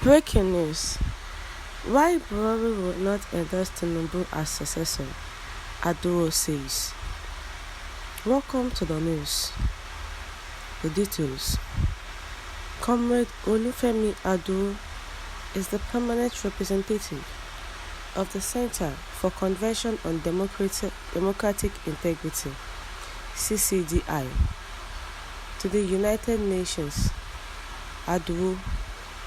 Breaking news. Why Buhari will not endorse Tinubu as successor, Aduwo says. Welcome to the news. The details. Comrade Olufemi Aduwo is the permanent representative of the Center for Convention on Democratic Integrity, CCDI, to the United Nations. Aduwo,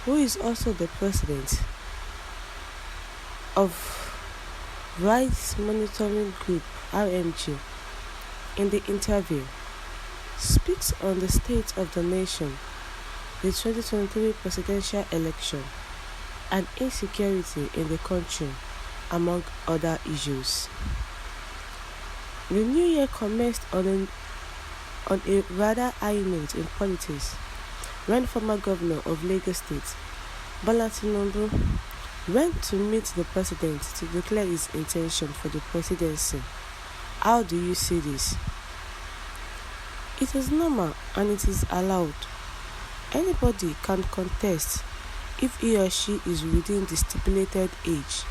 who is also the president of Rights Monitoring Group (RMG), in the interview, speaks on the state of the nation, the 2023 presidential election, and insecurity in the country, among other issues. The new year commenced on a rather high note in politics when former governor of Lagos State, Bola Tinubu, went to meet the president to declare his intention for the presidency. How do you see this? It is normal and it is allowed. Anybody can contest if he or she is within the stipulated age.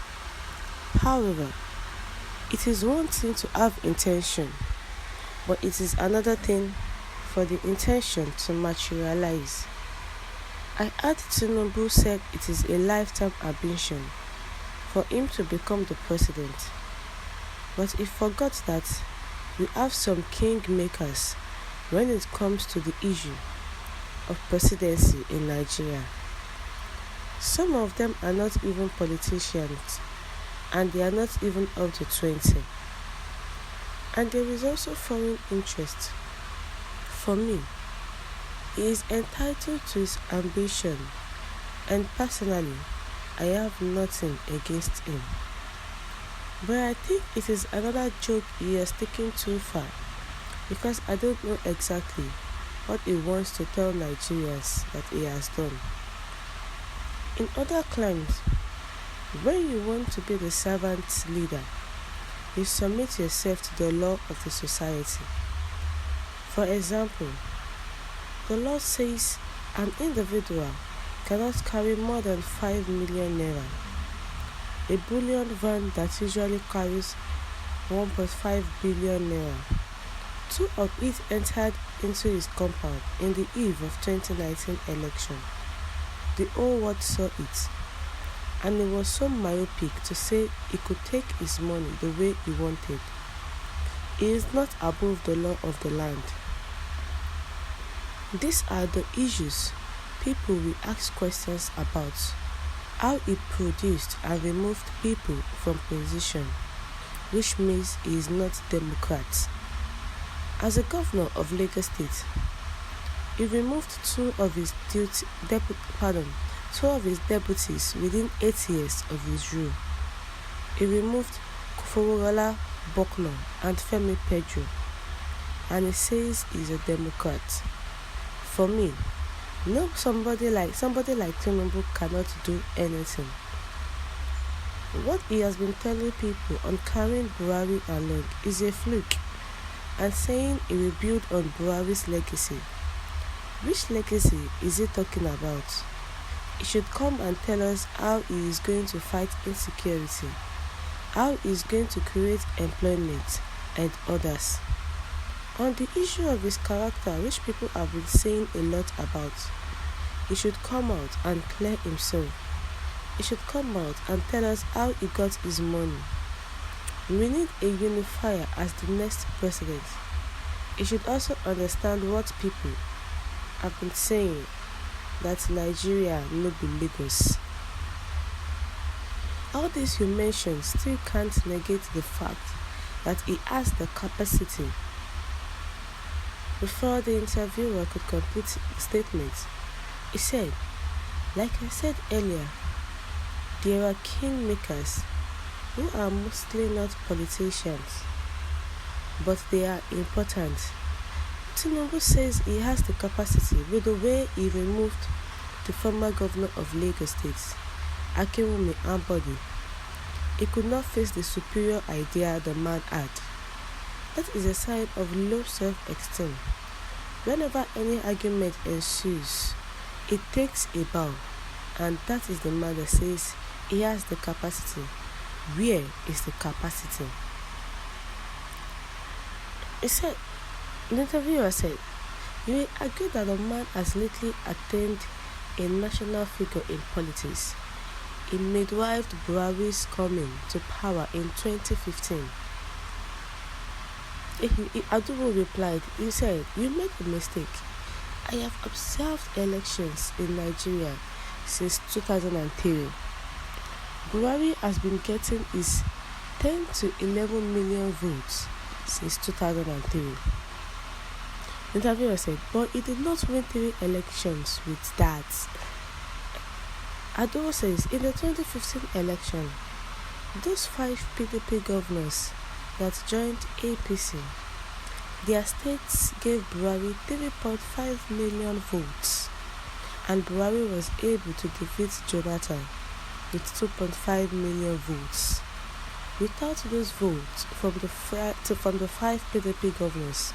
However, it is one thing to have intention, but it is another thing for the intention to materialize. I heard Tinubu said it is a lifetime ambition for him to become the president, but he forgot that we have some king makers when it comes to the issue of presidency in Nigeria. Some of them are not even politicians, and they are not even up to 20. And there is also foreign interest. For me, he is entitled to his ambition, and personally, I have nothing against him. But I think it is another joke he has taken too far, because I don't know exactly what he wants to tell Nigerians that he has done. In other climes, when you want to be the servant leader, you submit yourself to the law of the society. For example, the law says an individual cannot carry more than 5 million naira. A bullion van that usually carries 1.5 billion naira. Two of it entered into his compound in the eve of 2019 election. The whole world saw it, and he was so myopic to say he could take his money the way he wanted. He is not above the law of the land. These are the issues people will ask questions about. How he produced and removed people from position, which means he is not Democrat. As a governor of Lagos State, he removed two of his deputies within 8 years of his rule. He removed Kofoworola Bokno and Femi Pedro, and he says he's a Democrat. For me, no, somebody like Tinubu cannot do anything. What he has been telling people on carrying Buhari along is a fluke, and saying he will build on Buhari's legacy. Which legacy is he talking about? He should come and tell us how he is going to fight insecurity, how he is going to create employment, and others. On the issue of his character, which people have been saying a lot about, he should come out and clear himself. He should come out and tell us how he got his money. We need a unifier as the next president. He should also understand what people have been saying, that Nigeria no be Lagos. All this you mentioned still can't negate the fact that he has the capacity. Before the interviewer could complete the statement, he said, like I said earlier, there are kingmakers who are mostly not politicians, but they are important. Tinubu says he has the capacity with the way he removed the former governor of Lagos State, Akinwumi Ambode. He could not face the superior idea the man had. That is a sign of low self-esteem. Whenever any argument ensues, it takes a bow. and that is the man that says he has the capacity. Where is the capacity? He said, the interviewer said, you will agree that the man has lately attained a national figure in politics. He midwifed Buhari's coming to power in 2015. Aduwo replied, he said, you made a mistake. I have observed elections in Nigeria since 2003. Buhari has been getting his 10 to 11 million votes since 2003. The interviewer said, but he did not win 3 elections with that. Aduwo says, in the 2015 election, those 5 PDP governors that joined APC, their states gave Buhari 3.5 million votes, and Buhari was able to defeat Jonathan with 2.5 million votes. Without those votes from the 5 PDP governors,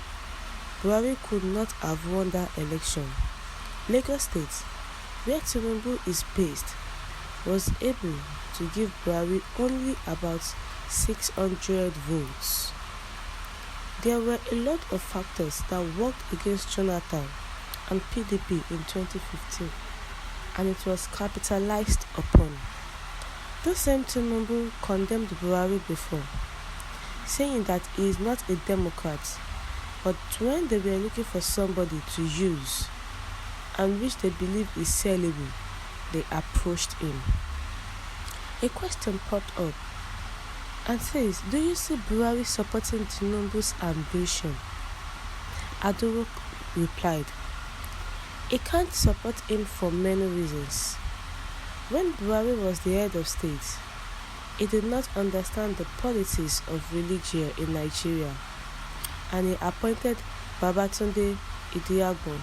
Buhari could not have won that election. Lagos State, where Tinubu is based, was able to give Buhari only about 600 votes. There were a lot of factors that worked against Jonathan and PDP in 2015, and it was capitalized upon. The same Tinubu condemned Buhari before, saying that he is not a Democrat, but when they were looking for somebody to use and which they believe is sellable, they approached him. A question popped up and says, do you see Buhari supporting Tinubu's ambition? Aduwo replied, he can't support him for many reasons. When Buhari was the head of state, he did not understand the politics of religion in Nigeria, and he appointed Babatunde Idiagbon,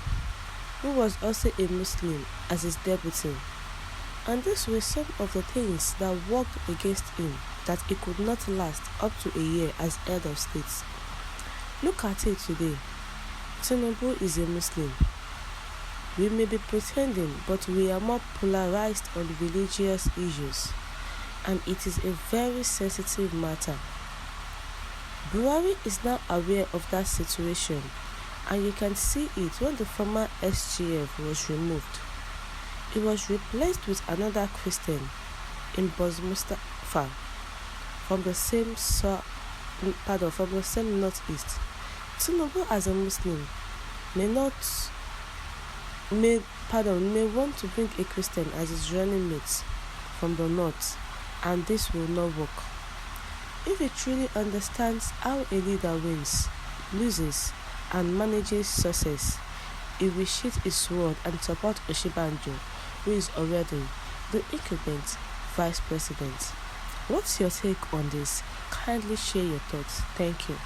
who was also a Muslim, as his deputy. And these were some of the things that worked against him, that he could not last up to a year as head of state. Look at it today. Tinubu is a Muslim. We may be pretending, but we are more polarized on religious issues, and it is a very sensitive matter. Buhari is now aware of that situation, and you can see it when the former SGF was removed. He was replaced with another Christian in Boz Mustafa from the same northeast. Tinubu as a Muslim may want to bring a Christian as his running mate from the north, and this will not work. If he truly understands how a leader wins, loses, and manages success, he will sheath his sword and support Oshibanjo, who is already the incumbent vice president. What's your take on this? Kindly share your thoughts. Thank you.